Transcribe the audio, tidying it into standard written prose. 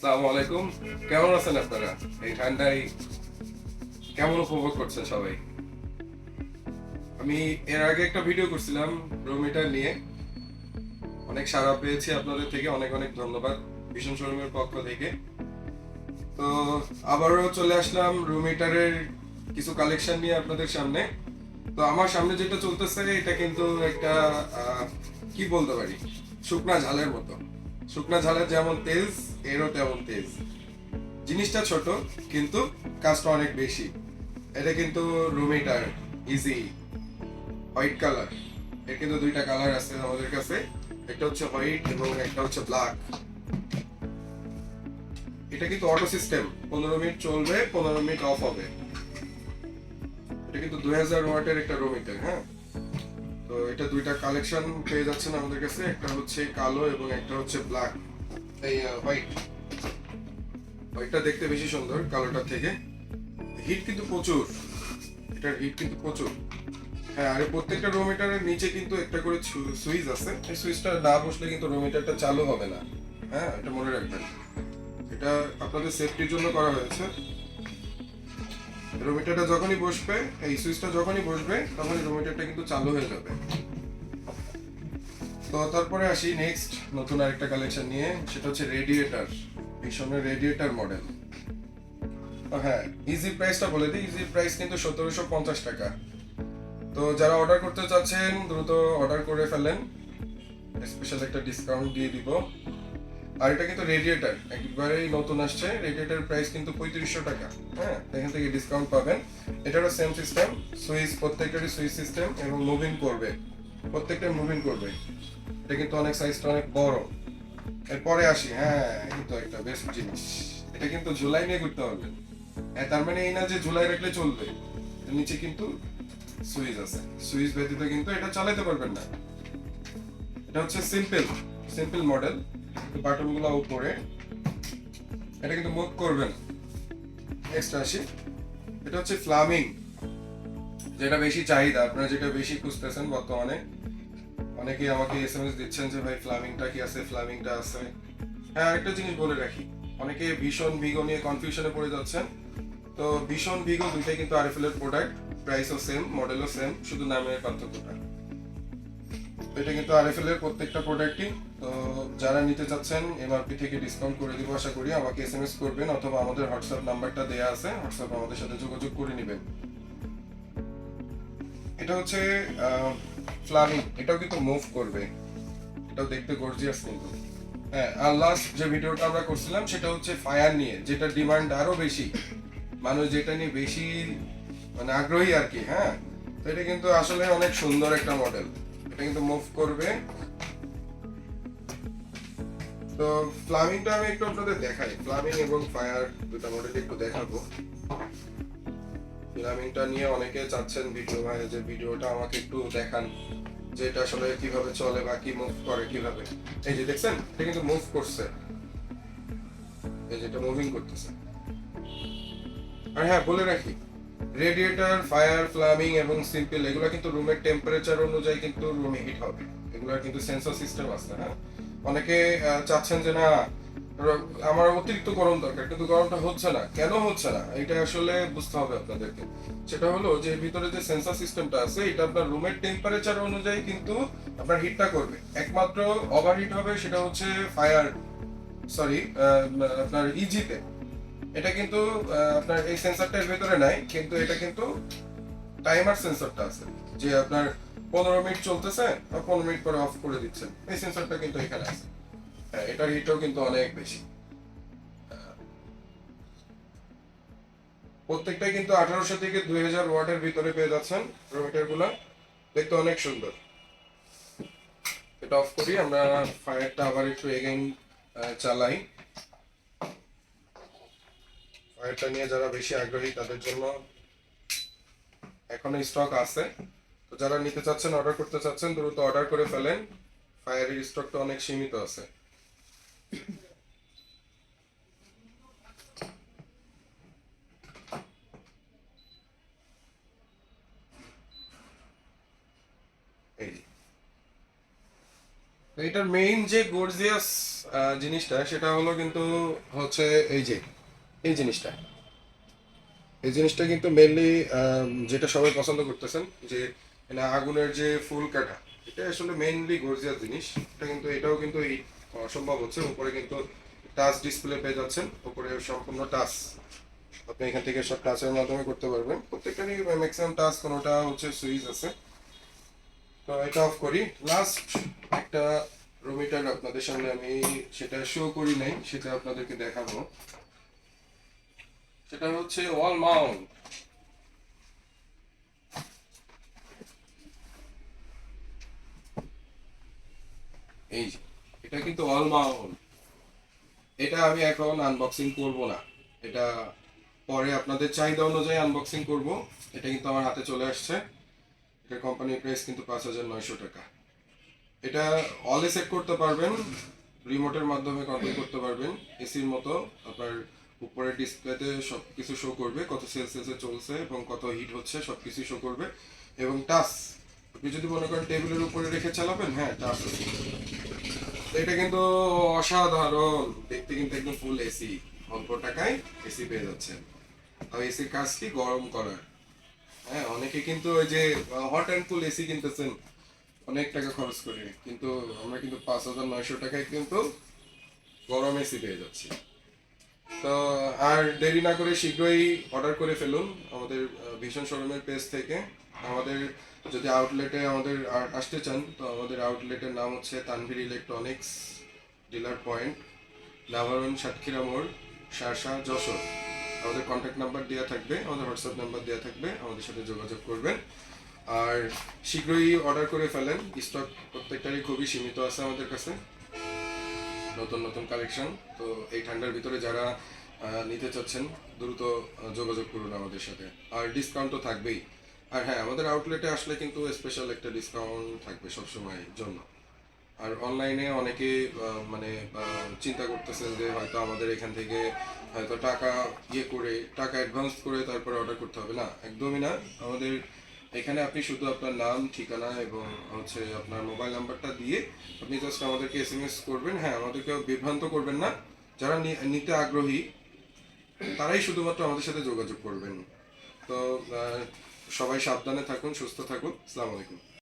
আসসালামু আলাইকুম। কেমন আছেন আপনারা? এই ঠান্ডায় কেমন উপভোগ করছেন সবাই? আমি এর আগে একটা ভিডিও করছিলাম রুম হিটার নিয়ে। অনেক সাড়া পেয়েছি আপনাদের থেকে, অনেক অনেক ধন্যবাদ ভীষণ শোরুমের পক্ষ থেকে। তো আবারও চলে আসলাম রুম হিটারের কিছু কালেকশন নিয়ে আপনাদের সামনে। তো আমার সামনে যেটা চলতেছে এটা কিন্তু একটা কি বলতে পারি, শুকনা ঝালের মতো। শুকনা ঝালের যেমন তেজ, এরও তেমন তেজ। জিনিসটা ছোট কিন্তু কাজটা অনেক বেশি। এটা কিন্তু room heater easy white colour. এর কিন্তু দুইটা কালার আছে আমাদের কাছে, একটা হচ্ছে হোয়াইট এবং একটা হচ্ছে ব্ল্যাক। এটা কিন্তু অটো সিস্টেম, 15 মিনিট চলবে, 15 মিনিট অফ হবে। এটা কিন্তু 2000 ওয়াটের একটা রুম হিটার। হ্যাঁ, তো এটা দুইটা কালেকশন পেয়ে যাচ্ছেন আমাদের কাছে, একটা হচ্ছে কালো এবং একটা হচ্ছে ব্ল্যাক। এই হোয়াইট, হোয়াইটটা দেখতে বেশি সুন্দর কালোটার থেকে। হিট কিন্তু প্রচুর, এটার হিট কিন্তু প্রচুর। হ্যাঁ, আর প্রত্যেকটা রুম হিটারের নিচে কিন্তু একটা করে সুইচ আছে। এই সুইচটা না বসলে কিন্তু রুম হিটারটা চালু হবে না। হ্যাঁ, এটা মনে রাখবেন। এটা আপনাদের সেফটির জন্য করা হয়েছে। রুম হিটারটা যখনই বসবে, এই সুইচটা যখনই বসবে তখনই রুম হিটারটা কিন্তু চালু হয়ে যাবে। তো তারপরে আসি নেক্সট নতুন আরেকটা কালেকশন নিয়ে, সেটা হচ্ছে রেডিয়েটার। ভীষণের রেডিয়েটার মডেল। হ্যাঁ, ইজি প্রাইসটা বলে দিই। ইজি প্রাইস কিন্তু 1750 টাকা। তো যারা অর্ডার করতে চাচ্ছেন দ্রুত অর্ডার করে ফেলেন, স্পেশাল একটা ডিসকাউন্ট দিয়ে দিব। আর এটা কিন্তু রেডিয়েটার একবারেই নতুন আসছে, রেডিয়েটার প্রাইস কিন্তু 3500 টাকা। হ্যাঁ, এখান থেকে ডিসকাউন্ট পাবেন। এটারও সেম সিস্টেম, সুইচ প্রত্যেকটারই সুইচ সিস্টেম এবং মুভিং করবে, প্রত্যেকটা মুভিং করবে। এটা কিন্তু অনেক সাইজটা অনেক বড়। এরপরে আসি, হ্যাঁ এই তো একটা বেস্ট জিনিস। এটা কিন্তু ঝুলাই নিয়ে করতে পারবেন। হ্যাঁ, তার মানে এই না যে ঝুলাই রাখলে চলবে। এর নিচে কিন্তু সুইচ আছে, সুইচ ব্যতীত কিন্তু এটা চালাতে পারবেন না। এটা হচ্ছে সিম্পল সিম্পল মডেল, বাটন গুলো উপরে, এটা কিন্তু মুভ করবে না। নেক্সট আসি, এটা হচ্ছে ফ্লামিং, যেটা বেশি চাহিদা, আপনারা যেটা বেশি খুঁজতেছেন বর্তমানে। অনেকেই আমাকে এসএমএস দিচ্ছেন যে ভাই ফ্লামিংটা কি আছে, ফ্লামিংটা আছে। হ্যাঁ, আরেকটা জিনিস বলে রাখি, অনেকে ভীষণ ভিগো নিয়ে কনফিউশনে পড়ে যাচ্ছেন। তো ভীষণ ভিগো দুইটাই কিন্তু আরএফএল এর প্রোডাক্ট, প্রাইসও সেম, মডেলও সেম, শুধু নামের পার্থক্যটা। এটা কিন্তু আরএফএল এর প্রত্যেকটা প্রোডাক্টই। তো যারা নিতে চাচ্ছেন এমআরপি থেকে ডিসকাউন্ট করে দিব আশা করি। আমাকে এসএমএস করবেন অথবা আমাদের হোয়াটসঅ্যাপ নাম্বারটা দেয়া আছে, হোয়াটসঅ্যাপে আমাদের সাথে যোগাযোগ করে নেবেন। এটা হচ্ছে ফ্লামিং, এটাও কিন্তু মুভ করবে, এটাও দেখতে গর্জিয়াস কিন্তু। হ্যাঁ, আর লাস্ট যে ভিডিওটা আমরা করছিলাম সেটা হচ্ছে ফায়ার নিয়ে, যেটা ডিমান্ড আরো বেশি, মানুষ যেটা নিয়ে বেশি মানে আগ্রহী আর কি। হ্যাঁ, তো এটা কিন্তু আসলে অনেক সুন্দর একটা মডেল, এটা কিন্তু মুভ করবে। তো ফ্লামিংটা আমি একটু আপনাদের দেখাই, ফ্লামিং এবং ফায়ার দুটো মডেল একটু দেখাবো। ফ্লামিংটা নিয়ে অনেকে চাচ্ছেন ভিডিও, ভাই যে ভিডিওটা আমাকে একটু দেখান যে এটা আসলে কিভাবে চলে বা কি মুভ করে কিভাবে। এই যে দেখছেন, এটা কিন্তু মুভ করছে, এই যেটা মুভিং করতেছে। আর হ্যাঁ, বলে রাখি, রেডিয়েটর, ফায়ার, ফ্লামিং এবং সিম্পল এগুলো কিন্তু রুমের টেম্পারেচার অনুযায়ী কিন্তু রুমে হিট হবে। এগুলোর কিন্তু সেন্সর সিস্টেম আছে। হ্যাঁ, অনেকে চাচ্ছেন যে না আমার অতিরিক্ত গরম দরকার, কিন্তু গরমটা হচ্ছে না, কেন হচ্ছে না এটা আসলে বুঝতে হবে আপনাদেরকে। সেটা হলো যে এর ভিতরে যে সেন্সর সিস্টেমটা আছে এটা আপনার রুমের টেম্পারেচার অনুযায়ী কিন্তু আপনার হিটটা করবে। একমাত্র ওভারহিট হবে সেটা হচ্ছে ফায়ার, সরি আপনার ইজিতে। এটা কিন্তু আপনার এই সেন্সরটার ভেতরে নাই, কিন্তু এটা কিন্তু টাইমার সেন্সরটা আছে, যে আপনার 15 মিনিট চলতেছে বা 15 মিনিট পরে অফ করে দিচ্ছেন, এই সেন্সরটা কিন্তু এখানে আছে। হ্যাঁ, এটার হিটও কিন্তু অনেক বেশি। প্রত্যেকটাই কিন্তু 1800 থেকে 2000 ওয়াটের ভিতরে পেয়ে যাচ্ছেন রোমিটার গুলা, দেখতে অনেক সুন্দর। এটা অফ করি, আমরা ফায়ারটা আবার একটু এগেইন চালাই। ফায়ারটা নিয়ে যারা বেশি আগ্রহী তাদের জন্য এখনো স্টক আছে। তো যারা নিতে চাচ্ছেন, অর্ডার করতে চাচ্ছেন দ্রুত অর্ডার করে ফেলেন, ফায়ারের স্টকটা অনেক সীমিত আছে। এই যে, তো এটার মেইন যে গর্জিয়াস জিনিসটা সেটা হলো কিন্তু হচ্ছে এই যে এই জিনিসটা এই জিনিসটা কিন্তু মেনলি যেটা সবাই পছন্দ করতেছেন যে না আগুনের যে ফুল কাটা, এটা আসলে মেইনলি গর্জিয়াস জিনিস। এটা কিন্তু এটাও কিন্তু এই অসম্ভব হচ্ছে। উপরে কিন্তু টাচ ডিসপ্লে পেয়ে যাচ্ছেন, উপরে সম্পূর্ণ টাচ। আপনি এখান থেকে সব টাচের মাধ্যমে করতে পারবেন। প্রত্যেকটারই ম্যাক্সিমাম টাচ, কোনোটা হচ্ছে সুইচ আছে। তো এটা অফ করি। লাস্ট একটা রুমিটার আপনাদের সামনে আমি সেটা শো করি নাই, সেটা আপনাদেরকে দেখাবো। সেটা হচ্ছে ওয়াল মাউন্ট। এই যে এটা কিন্তু ওয়াল মাউন্ট। এটা আমি এখন আনবক্সিং করব না, এটা পরে আপনাদের চাহিদা অনুযায়ী আনবক্সিং করব। এটা কিন্তু আমার হাতে চলে আসছে। এটা কোম্পানির প্রাইস কিন্তু 5,900 টাকা। এটা অলে সেট করতে পারবেন, রিমোটের মাধ্যমে কন্ট্রোল করতে পারবেন। এসির মতো আপনার উপরের ডিসপ্লেতে সব কিছু শো করবে, কত সেলসিয়াসে চলছে এবং কত হিট হচ্ছে সব কিছু শো করবে। এবং টাচ, আপনি যদি মনে করেন টেবিলের উপরে রেখে চালাবেন, হ্যাঁ টাচ আছে। এটা কিন্তু অসাধারণ দেখতে, কিন্তু একদম ফুল এসি। অল্প টাকায় এসি পেয়ে যাচ্ছেন। আর এসির কাজ কি? গরম করার। হ্যাঁ, অনেকে কিন্তু ওই যে হট অ্যান্ড কুল এসি কিনতেছেন অনেক টাকা খরচ করে, কিন্তু আমরা কিন্তু 5,900 টাকায় কিন্তু গরম এসি পেয়ে যাচ্ছি। তো আর দেরি না করে শীঘ্রই অর্ডার করে ফেলুন আমাদের ভীষণ শোরুমের পেজ থেকে। আমাদের যদি আউটলেটে আমাদের আসতে চান, তো আমাদের আউটলেটের নাম হচ্ছে Tanvir electronics dealer point, Navaran Satkhira মোড়, শার্শা, যশোর। আমাদের কন্ট্যাক্ট নাম্বার দেওয়া থাকবে, আমাদের হোয়াটসঅ্যাপ নাম্বার দেওয়া থাকবে, আমাদের সাথে যোগাযোগ করবেন। আর শীঘ্রই অর্ডার করে ফেলেন। স্টক প্রত্যেকটারই খুবই সীমিত আছে আমাদের কাছে, নতুন নতুন কালেকশন। তো এই ঠান্ডার ভিতরে যারা নিতে চাচ্ছেন দ্রুত যোগাযোগ করুন আমাদের সাথে। আর ডিসকাউন্ট তো থাকবেই। আর হ্যাঁ, আমাদের আউটলেটে আসলে কিন্তু স্পেশাল একটা ডিসকাউন্ট থাকবে সবসময়ের জন্য। আর অনলাইনে অনেকে মানে চিন্তা করতেছেন যে হয়তো আমাদের এখান থেকে হয়তো টাকা করে টাকা অ্যাডভান্স করে তারপরে অর্ডার করতে হবে, না, একদমই না। আমাদের এখানে আপনি শুধু আপনার নাম, ঠিকানা এবং হচ্ছে আপনার মোবাইল নাম্বারটা দিয়ে আপনি জাস্ট আমাদেরকে এসএমএস করবেন। হ্যাঁ, আমাদেরকে বিভ্রান্ত করবেন না। যারা নিতে আগ্রহী তারাই শুধুমাত্র আমাদের সাথে যোগাযোগ করবেন। তো সবাই সাবধানে থাকুন, সুস্থ থাকুন। আসসালামু আলাইকুম।